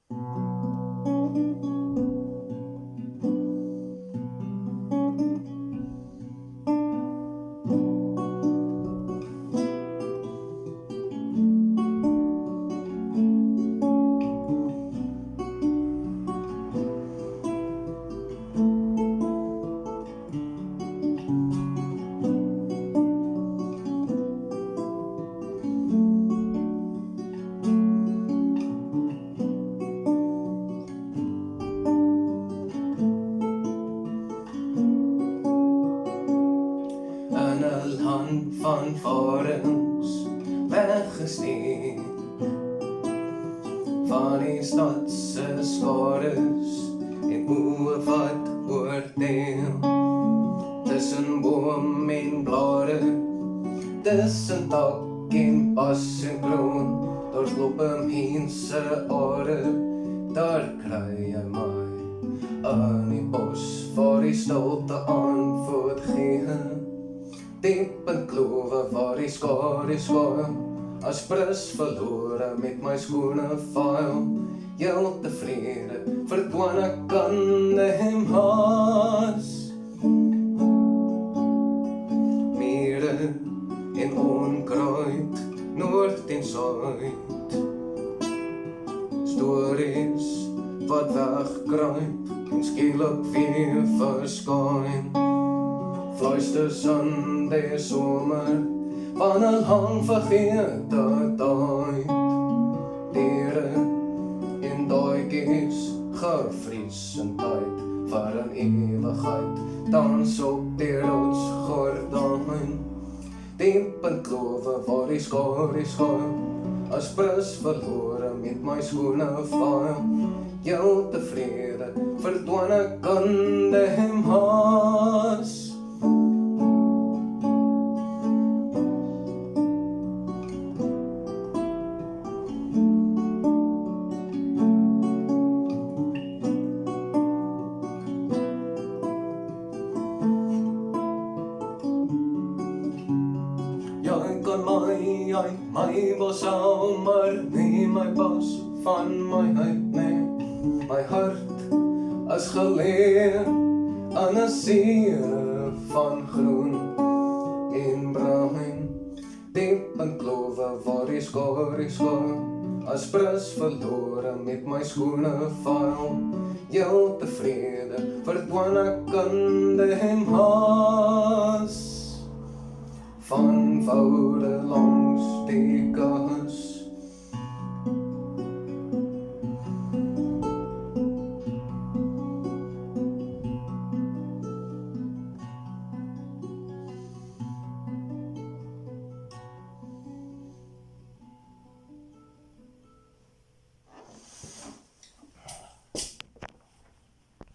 In 'n land van varings weggesteek van die stadse skares en oë wat oordeel tussen boom en blare, tussen tak en pas en kroon, daar loop 'n mense are, daar kry jy my in die bos waar die stilte antwoord gee. Diep in klove waar die skare skuil, as prins verlore met my skone vuil, heel tevrede verdwaan ek in hem haas. Mure en onkruid, noord en suid, stories wat wegkruip en skielik weer verskyn. Fluisters in die somer van 'n lang vergete tyd, diere en daaitjies gevries in tyd vir 'n ewigheid, dans op die rotsgordyn. Diep in klove waar die skare skuil, as prins verlore met my skone vuil, heel tevrede verdwaan ek in hem haas. Jy kan my uit my bos hou, maar nie my bos van my uit nie. My hart is geleë aan 'n see van groen en bruin. Diep in klove waar die skare skuil, as prins verlore met my skone vuil, heel tevrede verdwaan ek in hem haas. Van voude langs die kant